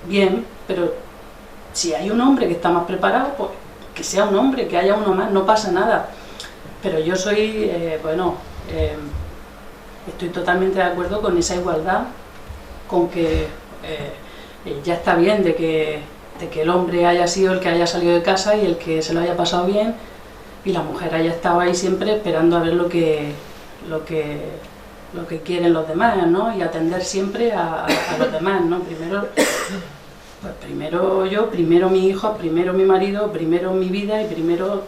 bien, pero si hay un hombre que está más preparado, pues que sea un hombre, que haya uno más, no pasa nada. Pero yo soy, estoy totalmente de acuerdo con esa igualdad, con que ya está bien de que el hombre haya sido el que haya salido de casa y el que se lo haya pasado bien, y la mujer haya estado ahí siempre esperando a ver lo que quieren los demás, ¿no? Y atender siempre a los demás, ¿no? Primero yo, primero mi hijo, primero mi marido, primero mi vida y primero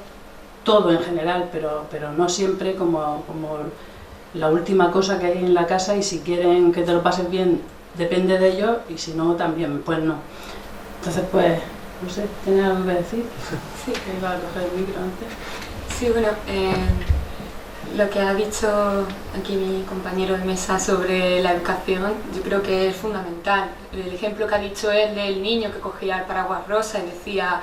todo en general, pero no siempre como la última cosa que hay en la casa, y si quieren que te lo pases bien depende de ellos, y si no también, pues no. Entonces pues, no sé, ¿tienes algo que decir? Sí, que iba a coger el micro antes. Sí, bueno, lo que ha dicho aquí mi compañero de mesa sobre la educación, yo creo que es fundamental. El ejemplo que ha dicho él del niño que cogía el paraguas rosa y decía,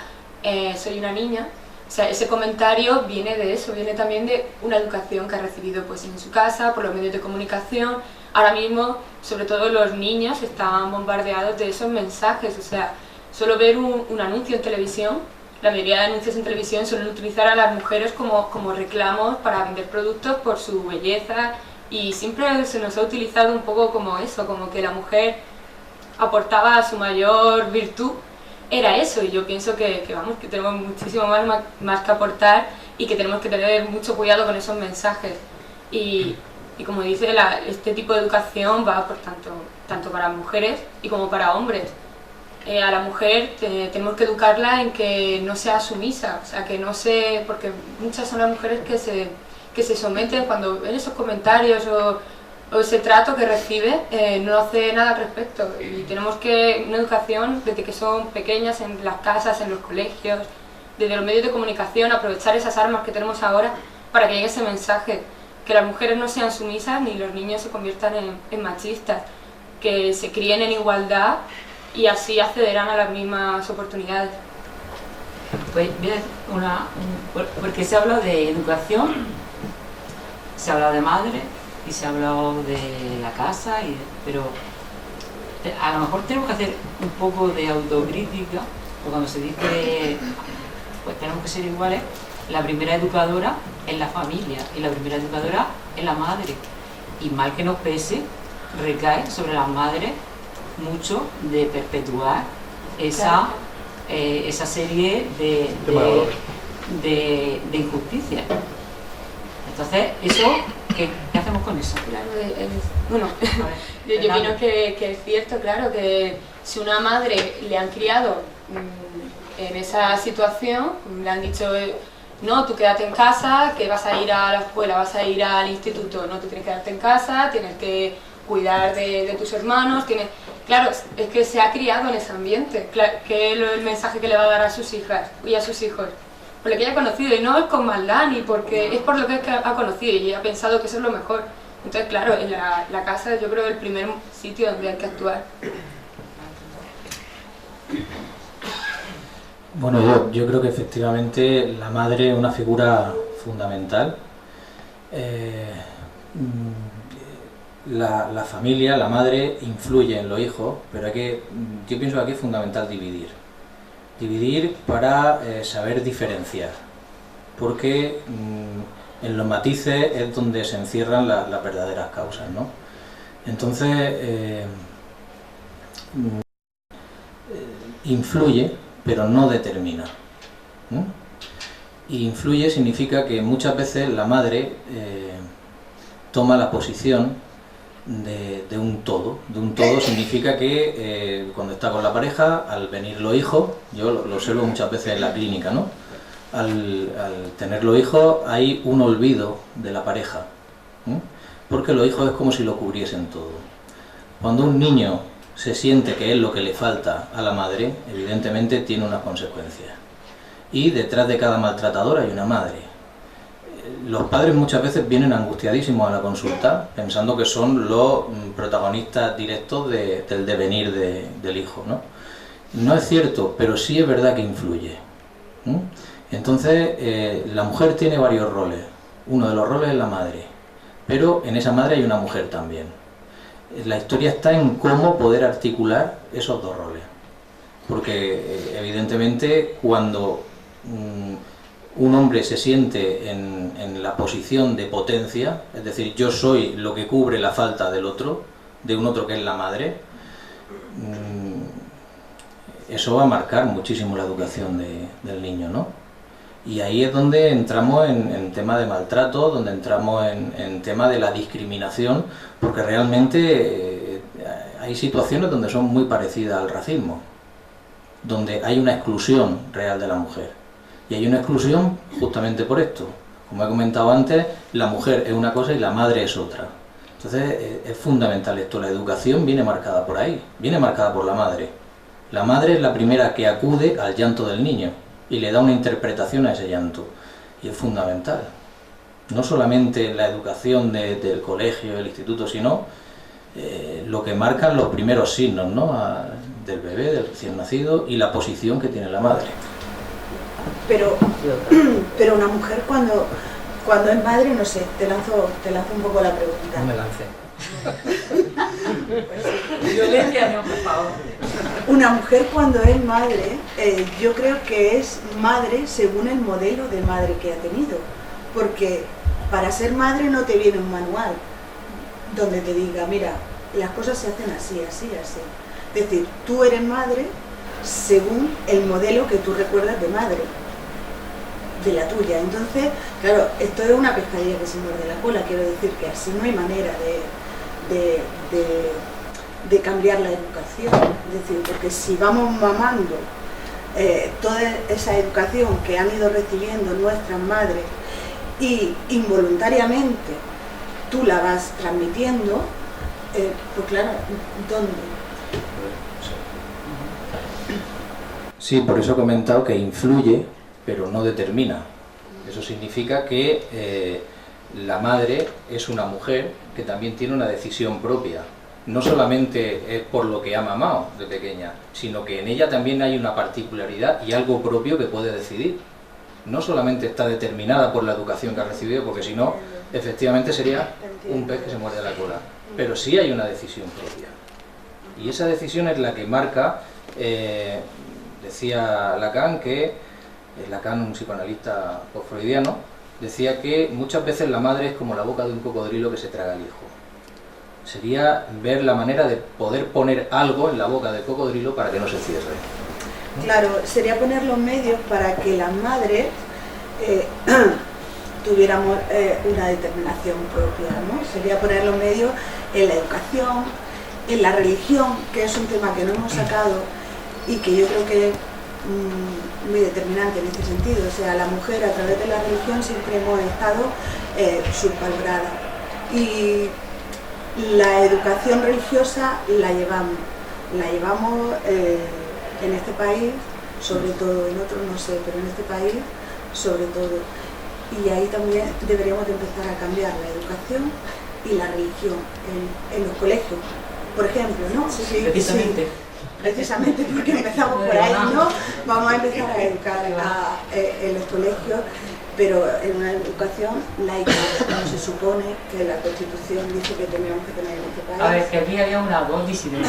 soy una niña, o sea, ese comentario viene de eso, viene también de una educación que ha recibido pues en su casa, por los medios de comunicación. Ahora mismo, sobre todo los niños, están bombardeados de esos mensajes, o sea, solo ver un anuncio en televisión, la mayoría de anuncios en televisión suelen utilizar a las mujeres como reclamos para vender productos por su belleza, y siempre se nos ha utilizado un poco como eso, como que la mujer aportaba su mayor virtud, era eso, y yo pienso que tenemos muchísimo más que aportar, y que tenemos que tener mucho cuidado con esos mensajes. Y como dice, este tipo de educación va por tanto para mujeres y como para hombres. A la mujer tenemos que educarla en que no sea sumisa, o sea, que no se... porque muchas son las mujeres que se someten cuando ven esos comentarios o ese trato que recibe, no hace nada al respecto. Y tenemos que, una educación desde que son pequeñas, en las casas, en los colegios, desde los medios de comunicación, aprovechar esas armas que tenemos ahora para que llegue ese mensaje, que las mujeres no sean sumisas ni los niños se conviertan en machistas, que se críen en igualdad y así accederán a las mismas oportunidades. Pues bien, porque se habla de educación, se habla de madre y se ha hablado de la casa, pero a lo mejor tenemos que hacer un poco de autocrítica, porque cuando se dice pues tenemos que ser iguales, la primera educadora es la familia y la primera educadora es la madre, y mal que nos pese, recae sobre las madres mucho de perpetuar esa serie de injusticias. Entonces, ¿qué hacemos con eso? Claro, bueno, yo opino que es cierto, claro, que si una madre le han criado en esa situación, le han dicho, no, tú quédate en casa, que vas a ir a la escuela, vas a ir al instituto, no, tú tienes que quedarte en casa, tienes que cuidar de tus hermanos, claro, es que se ha criado en ese ambiente, que es el mensaje que le va a dar a sus hijas y a sus hijos, por lo que ella ha conocido, y no es con maldad, ni porque es por lo que ha conocido y ha pensado que eso es lo mejor. Entonces, claro, en la casa yo creo que es el primer sitio donde hay que actuar. Bueno, yo creo que efectivamente la madre es una figura fundamental. La familia, la madre, influye en los hijos, pero yo pienso que aquí es fundamental dividir para saber diferenciar, porque en los matices es donde se encierran las verdaderas causas, ¿no? Entonces, influye, pero no determina, ¿no? Y influye significa que muchas veces la madre toma la posición de un todo. De un todo significa que cuando está con la pareja, al venir los hijos, yo lo observo muchas veces en la clínica, ¿no? Al tener los hijos hay un olvido de la pareja, ¿no? Porque los hijos es como si lo cubriesen todo. Cuando un niño se siente que es lo que le falta a la madre, evidentemente tiene unas consecuencias. Y detrás de cada maltratador hay una madre. Los padres muchas veces vienen angustiadísimos a la consulta pensando que son los protagonistas directos del devenir del hijo, ¿no? No es cierto, pero sí es verdad que influye, ¿no? Entonces, la mujer tiene varios roles. Uno de los roles es la madre, pero en esa madre hay una mujer también. La historia está en cómo poder articular esos dos roles. Porque evidentemente cuando un hombre se siente en la posición de potencia, es decir, yo soy lo que cubre la falta del otro, de un otro que es la madre, eso va a marcar muchísimo la educación del niño, ¿no? Y ahí es donde entramos en tema de maltrato, donde entramos en tema de la discriminación, porque realmente hay situaciones donde son muy parecidas al racismo, donde hay una exclusión real de la mujer. Y hay una exclusión justamente por esto. Como he comentado antes, la mujer es una cosa y la madre es otra. Entonces es fundamental esto, la educación viene marcada por ahí, viene marcada por la madre. La madre es la primera que acude al llanto del niño y le da una interpretación a ese llanto. Y es fundamental. No solamente la educación del colegio, del instituto, sino lo que marcan los primeros signos, ¿no? Del bebé, del recién nacido, y la posición que tiene la madre. Pero una mujer cuando es madre, no sé, te lanzo un poco la pregunta. No me lancé. Violencia no, por favor. Una mujer cuando es madre, yo creo que es madre según el modelo de madre que ha tenido. Porque para ser madre no te viene un manual donde te diga, mira, las cosas se hacen así, así, así. Es decir, tú eres madre según el modelo que tú recuerdas de madre, de la tuya. Entonces, claro, esto es una pescadilla que se muerde la cola, quiero decir que así no hay manera de cambiar la educación. Es decir, porque si vamos mamando toda esa educación que han ido recibiendo nuestras madres y involuntariamente tú la vas transmitiendo, pues claro, ¿dónde? Sí, por eso he comentado que influye, pero no determina. Eso significa que la madre es una mujer que también tiene una decisión propia. No solamente es por lo que ha mamado de pequeña, sino que en ella también hay una particularidad y algo propio que puede decidir. No solamente está determinada por la educación que ha recibido, porque si no, efectivamente sería un pez que se muerde la cola. Pero sí hay una decisión propia. Y esa decisión es la que marca, decía Lacan, Lacan, un psicoanalista post-freudiano, decía que muchas veces la madre es como la boca de un cocodrilo que se traga al hijo. Sería ver la manera de poder poner algo en la boca del cocodrilo para que no se cierre. Claro, sería poner los medios para que las madres tuviéramos una determinación propia, ¿no? Sería poner los medios en la educación, en la religión, que es un tema que no hemos sacado y que yo creo que es muy determinante en este sentido. O sea, la mujer a través de la religión siempre hemos estado subvalorada. Y la educación religiosa la llevamos en este país, sobre todo, en otros no sé, pero en este país sobre todo. Y ahí también deberíamos de empezar a cambiar la educación y la religión en los colegios, por ejemplo, ¿no? Sí, precisamente. Precisamente porque empezamos por ahí, ¿no? Vamos a empezar a educar en los colegios, pero en una educación laica, como se supone que la Constitución dice que teníamos que tener en este país. A ver, que aquí había una voz disidente.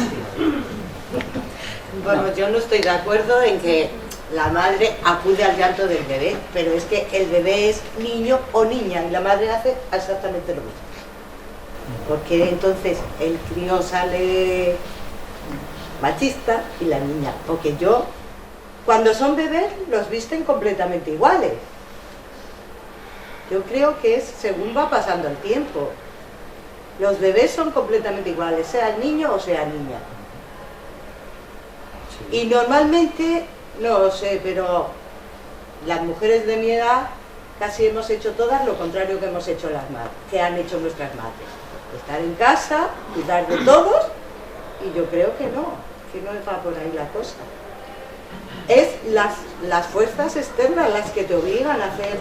Bueno, yo no estoy de acuerdo en que la madre acude al llanto del bebé, pero es que el bebé es niño o niña y la madre hace exactamente lo mismo. Porque entonces el crío sale machista y la niña, porque cuando son bebés los visten completamente iguales. Yo creo que es según va pasando el tiempo. Los bebés son completamente iguales, sea niño o sea niña. Sí. Y normalmente, no lo sé, pero las mujeres de mi edad casi hemos hecho todas lo contrario que hemos hecho las madres, que han hecho nuestras madres. Estar en casa, cuidar de todos, y yo creo que no va por ahí la cosa. Es las fuerzas externas las que te obligan a hacer.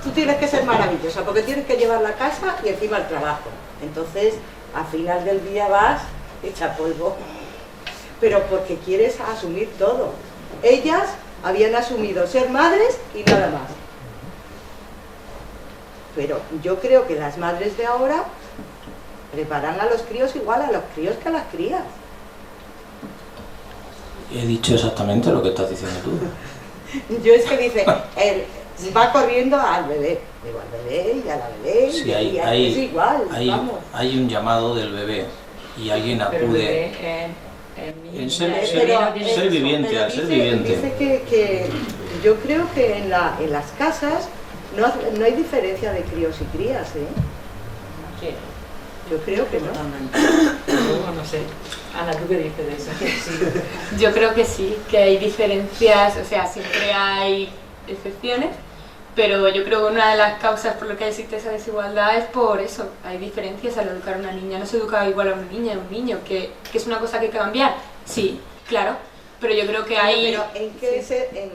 Tú tienes que ser maravillosa porque tienes que llevar la casa y encima el trabajo. Entonces, al final del día vas hecha polvo. Pero porque quieres asumir todo. Ellas habían asumido ser madres y nada más. Pero yo creo que las madres de ahora preparan a los críos igual a los críos que a las crías. He dicho exactamente lo que estás diciendo tú. Yo es que dice, él va corriendo al bebé, digo al bebé y a la bebé, Sí, es igual, vamos. hay un llamado del bebé y alguien Pero acude. en ser Pero viviente, pero al ser dice viviente. que yo creo que en las casas no hay diferencia de críos y crías, ¿eh? Sí. Yo creo que no. Luego no sé. Ana, ¿tú qué dices de eso? Sí. Yo creo que sí, que hay diferencias, o sea, siempre hay excepciones, pero yo creo que una de las causas por lo que existe esa desigualdad es por eso. Hay diferencias al educar a una niña. No se educa igual a una niña y a un niño, que es una cosa que hay que cambiar. Sí, claro, pero yo creo que hay... Pero ¿en qué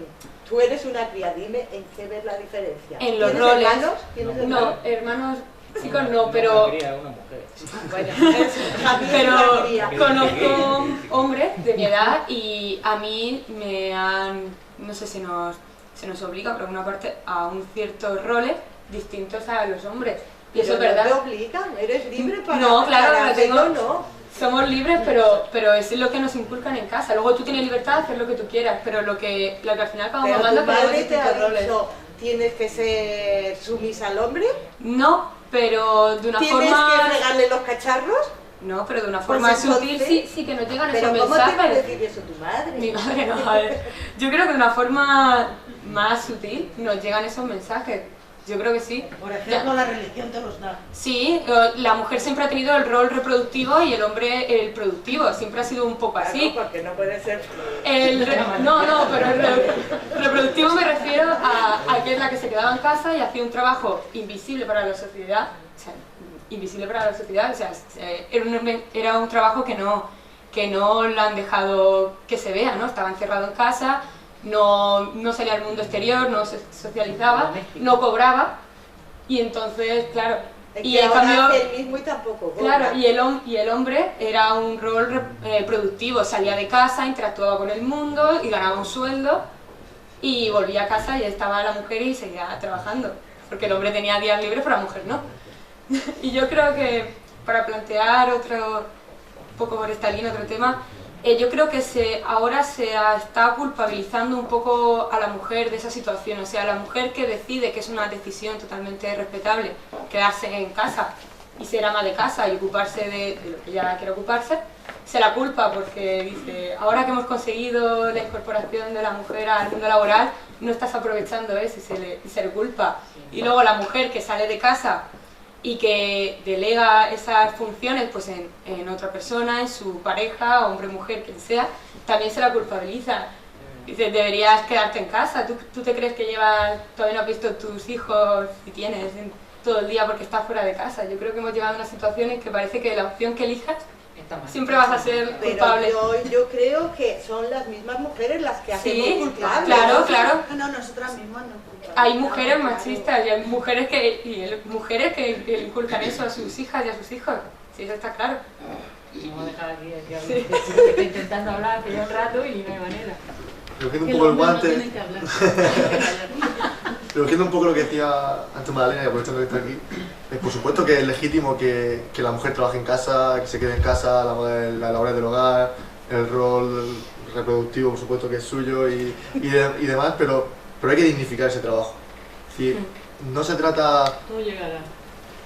tú eres una cría, dime en qué ves la diferencia? En los ¿Tienes roles. hermanos? ¿Tienes No, hermanos? hermanos chicos no, pero... Una mujer. Bueno, Javier es una cría. pero conozco hombres de mi edad y a mí me han, no sé si se nos obliga por alguna parte a un ciertos roles distintos a los hombres. Y eso es Pero no verdad. te obligan, eres libre para... No, claro, para no tengo- hacerlo, no. Somos libres, pero es lo que nos inculcan en casa. Luego tú tienes libertad de hacer lo que tú quieras, pero lo que al final acabamos Pero mandando tu es que madre tenemos te ha distintos roles. dicho, tienes que ser sumisa al hombre, No, pero de una tienes forma... que fregarle los cacharros. No, pero de una Pues forma sutil entonces- sí que nos llegan Pero esos ¿cómo te va a mensajes. decir eso tu madre? Mi madre no, a ver. Yo creo que de una forma más sutil nos llegan esos mensajes. Yo creo que sí. Por ejemplo, la religión te los da. Sí, la mujer siempre ha tenido el rol reproductivo y el hombre el productivo. Siempre ha sido un poco Claro, así. porque no puede ser... No, pero el reproductivo me refiero a que es la que se quedaba en casa y hacía un trabajo invisible para la sociedad. O sea, invisible para la sociedad. O sea, era un trabajo que no lo han dejado que se vea, ¿no? Estaba encerrado en casa. No salía al mundo exterior, no se socializaba, no cobraba y entonces, claro, Es y que en ahora cambio, hace el mismo y tampoco cobra. claro, y el hombre era un rol productivo, salía de casa, interactuaba con el mundo y ganaba un sueldo y volvía a casa y estaba la mujer y seguía trabajando, porque el hombre tenía días libres pero la mujer no. Y yo creo que para plantear un poco por esta línea, otro tema, yo creo que ahora se está culpabilizando un poco a la mujer de esa situación, o sea, la mujer que decide, que es una decisión totalmente respetable, quedarse en casa y ser ama de casa y ocuparse de lo que ella quiere ocuparse, se la culpa porque dice, ahora que hemos conseguido la incorporación de la mujer al mundo laboral, no estás aprovechando eso y se le culpa. Y luego la mujer que sale de casa y que delega esas funciones pues en otra persona, en su pareja, hombre, mujer, quien sea, también se la culpabiliza. Dice, deberías quedarte en casa. ¿Tú te crees que todavía no has visto tus hijos, si tienes, todo el día porque estás fuera de casa? Yo creo que hemos llegado a una situación en que parece que la opción que elijas siempre vas a ser Pero culpable. yo creo que son las mismas mujeres las que hacemos Sí, culpables. claro. No, nosotras mismas no. Hay mujeres machistas y hay mujeres mujeres que inculcan eso a sus hijas y a sus hijos. Sí, eso está claro. Vamos a dejar aquí estoy intentando hablar hace ya un rato y no hay manera. Recogiendo Que un poco el los hombres no guante, tienen que hablar. recogiendo un poco lo que decía antes Madalena y aprovechando que está aquí, por supuesto que es legítimo que la mujer trabaje en casa, que se quede en casa, la labor del hogar, el rol reproductivo por supuesto que es suyo y demás, pero hay que dignificar ese trabajo. Es decir, no se trata... Todo llegará.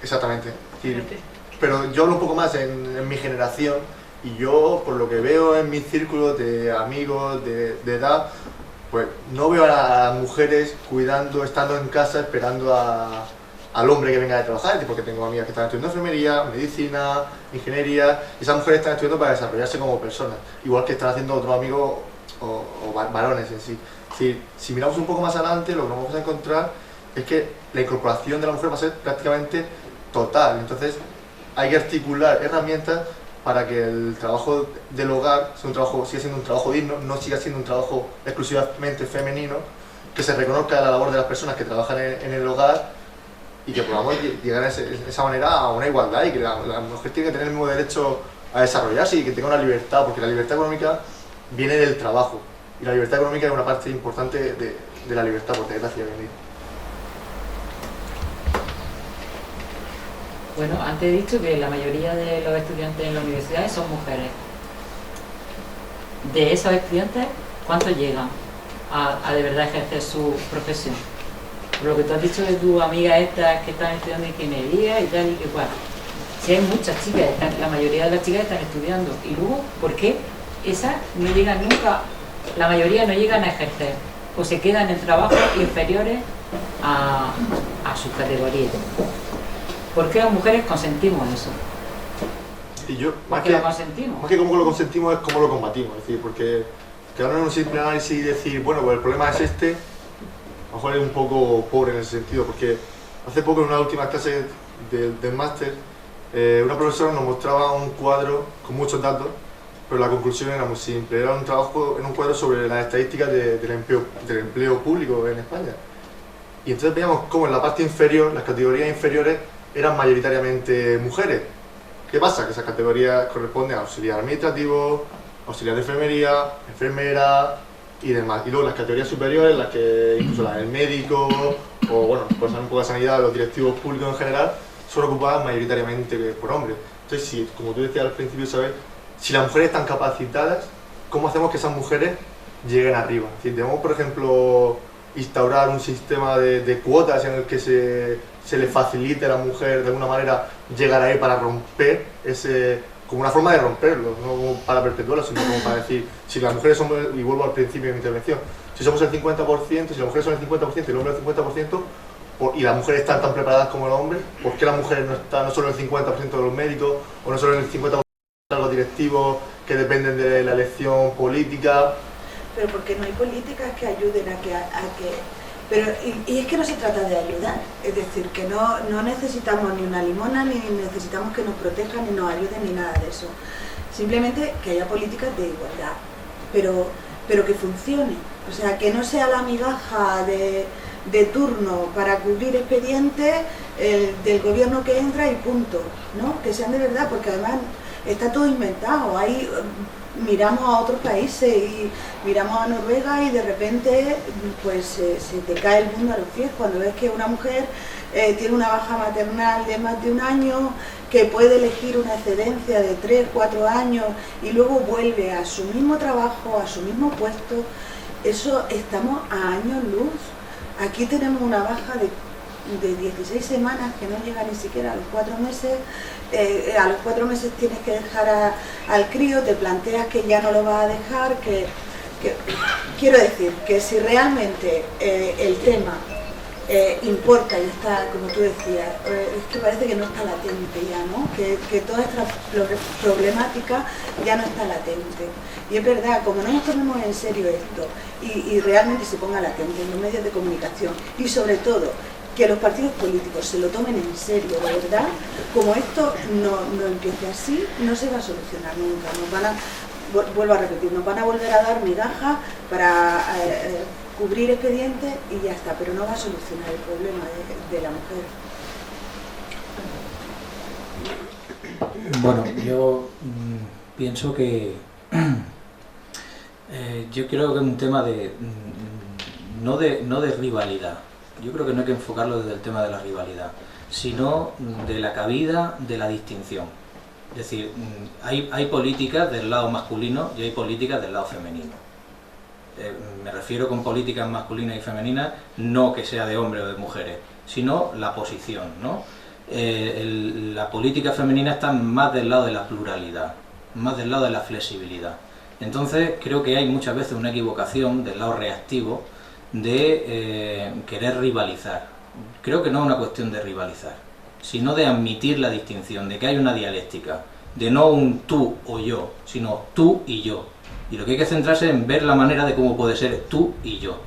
Exactamente. Es decir, Fíjate. pero yo hablo un poco más en mi generación y yo, por lo que veo en mis círculos de amigos de edad, pues no veo a las mujeres cuidando, estando en casa, esperando al hombre que venga de trabajar, porque tengo amigas que están estudiando enfermería, medicina, ingeniería, y esas mujeres están estudiando para desarrollarse como personas, igual que están haciendo otros amigos o varones en sí. Si miramos un poco más adelante, lo que nos vamos a encontrar es que la incorporación de la mujer va a ser prácticamente total. Entonces hay que articular herramientas para que el trabajo del hogar siga siendo un trabajo digno, no siga siendo un trabajo exclusivamente femenino, que se reconozca la labor de las personas que trabajan en el hogar y que podamos llegar de esa manera a una igualdad y que la mujer tiene que tener el mismo derecho a desarrollarse y que tenga una libertad, porque la libertad económica viene del trabajo y la libertad económica es una parte importante de la libertad, por desgracia, hoy en día. Bueno, antes he dicho que la mayoría de los estudiantes en las universidades son mujeres. De esos estudiantes, ¿cuántos llegan a de verdad ejercer su profesión? Por lo que tú has dicho de tu amiga esta que están estudiando ingeniería y tal y que cual. Si hay muchas chicas, la mayoría de las chicas están estudiando. Y luego, ¿por qué esas no llegan nunca, la mayoría no llegan a ejercer? O se quedan en trabajos inferiores a sus categorías. ¿Por qué las mujeres consentimos eso? Y yo, ¿Por qué lo consentimos? Más que cómo lo consentimos es cómo lo combatimos. Es decir, porque quedarnos en un simple análisis y decir, bueno, pues el problema es este, a lo mejor es un poco pobre en ese sentido, porque hace poco en una última clase del máster, una profesora nos mostraba un cuadro con muchos datos, pero la conclusión era muy simple. Era un trabajo en un cuadro sobre las estadísticas del empleo público en España. Y entonces veíamos cómo en la parte inferior, las categorías inferiores, eran mayoritariamente mujeres. ¿Qué pasa? Que esas categorías corresponden a auxiliar administrativo, auxiliar de enfermería, enfermera y demás. Y luego las categorías superiores, las que incluso las del médico, o bueno, pues un poco de sanidad, los directivos públicos en general, son ocupadas mayoritariamente por hombres. Entonces, si, como tú decías al principio, Isabel, si las mujeres están capacitadas, ¿cómo hacemos que esas mujeres lleguen arriba? Es decir, debemos, por ejemplo, instaurar un sistema de cuotas en el que se le facilite a la mujer de alguna manera llegar ahí para romper ese, como una forma de romperlo, no como para perpetuarlo, sino como para decir, si las mujeres somos, y vuelvo al principio de mi intervención, si somos el 50%, si las mujeres son el 50% y el hombre el 50%, y las mujeres están tan preparadas como los hombres, ¿por qué las mujeres no están no solo en el 50% de los médicos o no solo en el 50% de los directivos que dependen de la elección política? Pero porque no hay políticas que ayuden a que pero y es que no se trata de ayudar, es decir, que no necesitamos ni una limona, ni necesitamos que nos protejan, ni nos ayuden, ni nada de eso. Simplemente que haya políticas de igualdad, pero que funcione, o sea, que no sea la migaja de turno para cubrir expedientes del gobierno que entra y punto, ¿no? Que sean de verdad, porque además está todo inventado. Ahí miramos a otros países y miramos a Noruega y de repente pues se te cae el mundo a los pies cuando ves que una mujer tiene una baja maternal de más de un año, que puede elegir una excedencia de 3, 4 años y luego vuelve a su mismo trabajo, a su mismo puesto. Eso estamos a años luz. Aquí tenemos una baja de 16 semanas que no llega ni siquiera a los 4 meses. A los 4 meses tienes que dejar al crío, te planteas que ya no lo vas a dejar, quiero decir que si realmente el tema importa y está, como tú decías, es que parece que no está latente ya, ¿no? Que toda esta problemática ya no está latente. Y es verdad, como no nos tomemos en serio esto y realmente se ponga latente en los medios de comunicación y sobre todo que los partidos políticos se lo tomen en serio, de verdad, como esto no empiece así, no se va a solucionar nunca. Vuelvo a repetir, nos van a volver a dar migajas para cubrir expedientes y ya está, pero no va a solucionar el problema de la mujer. Bueno, yo pienso que yo creo que es un tema no de rivalidad. Yo creo que no hay que enfocarlo desde el tema de la rivalidad, sino de la cabida de la distinción. Es decir, hay políticas del lado masculino y hay políticas del lado femenino. Me refiero con políticas masculinas y femeninas, no que sea de hombres o de mujeres, sino la posición, ¿no? La política femenina está más del lado de la pluralidad, más del lado de la flexibilidad. Entonces creo que hay muchas veces una equivocación del lado reactivo de querer rivalizar. Creo que no es una cuestión de rivalizar, sino de admitir la distinción, de que hay una dialéctica, de no un tú o yo, sino tú y yo. Y lo que hay que centrarse en ver la manera de cómo puede ser tú y yo.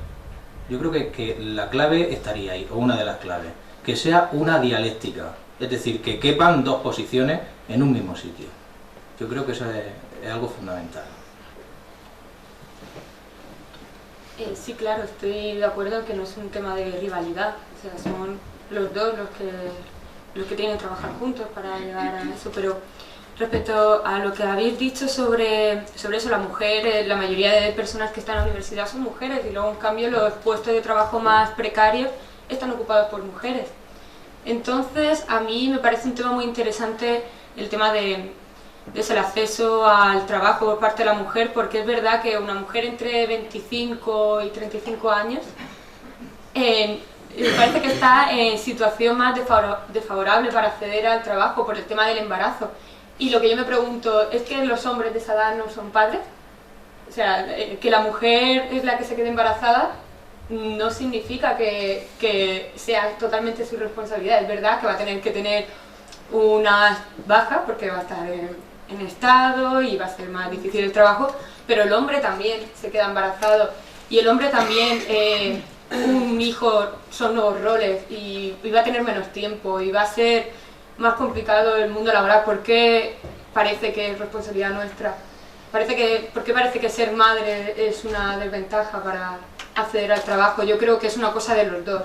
Yo creo que la clave estaría ahí, o una de las claves, que sea una dialéctica, es decir, que quepan dos posiciones en un mismo sitio. Yo creo que eso es algo fundamental. Sí, claro, estoy de acuerdo en que no es un tema de rivalidad, o sea, son los dos los que tienen que trabajar juntos para llegar a eso, pero respecto a lo que habéis dicho sobre eso, las mujeres, la mayoría de personas que están en la universidad son mujeres y luego en cambio los puestos de trabajo más precarios están ocupados por mujeres. Entonces, a mí me parece un tema muy interesante el tema de el acceso al trabajo por parte de la mujer, porque es verdad que una mujer entre 25 y 35 años me parece que está en situación más desfavorable para acceder al trabajo por el tema del embarazo. Y lo que yo me pregunto, ¿es que los hombres de esa edad no son padres? O sea, que la mujer es la que se quede embarazada no significa que sea totalmente su responsabilidad. Es verdad que va a tener que tener unas bajas porque va a estar en estado y va a ser más difícil el trabajo, pero el hombre también se queda embarazado y el hombre también, un hijo son nuevos roles y va a tener menos tiempo y va a ser más complicado el mundo laboral. ¿Por qué parece que es responsabilidad nuestra? ¿Por qué parece que ser madre es una desventaja para acceder al trabajo? Yo creo que es una cosa de los dos,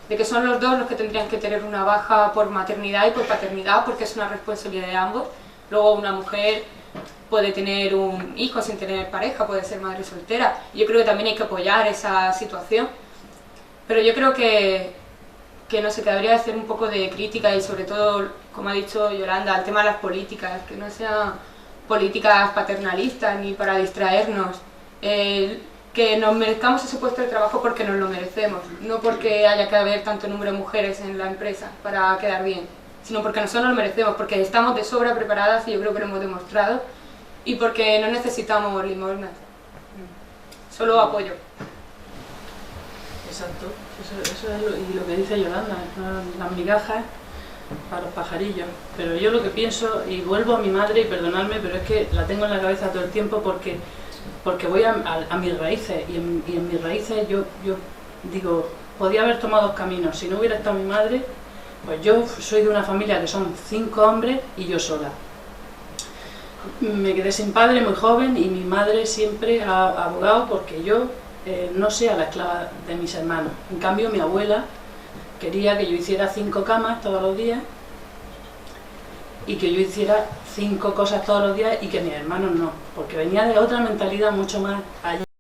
de que son los dos los que tendrían que tener una baja por maternidad y por paternidad, porque es una responsabilidad de ambos. Luego una mujer puede tener un hijo sin tener pareja, puede ser madre soltera. Yo creo que también hay que apoyar esa situación, pero yo creo que no sé, que habría que hacer un poco de crítica y sobre todo, como ha dicho Yolanda, al tema de las políticas, que no sean políticas paternalistas ni para distraernos, que nos merezcamos ese puesto de trabajo porque nos lo merecemos, no porque haya que haber tanto número de mujeres en la empresa para quedar bien, sino porque nosotros lo merecemos, porque estamos de sobra preparadas y yo creo que lo hemos demostrado, y porque no necesitamos limosnas. Solo apoyo. Exacto, eso es lo que dice Yolanda, las migajas para los pajarillos. Pero yo lo que pienso, y vuelvo a mi madre, y perdonadme, pero es que la tengo en la cabeza todo el tiempo porque voy a mis raíces, y en mis raíces yo digo, podía haber tomado dos caminos. Si no hubiera estado mi madre, pues yo soy de una familia que son 5 hombres y yo sola. Me quedé sin padre muy joven y mi madre siempre ha abogado porque yo no sea la esclava de mis hermanos. En cambio, mi abuela quería que yo hiciera 5 camas todos los días y que yo hiciera 5 cosas todos los días y que mis hermanos no, porque venía de otra mentalidad mucho más allá.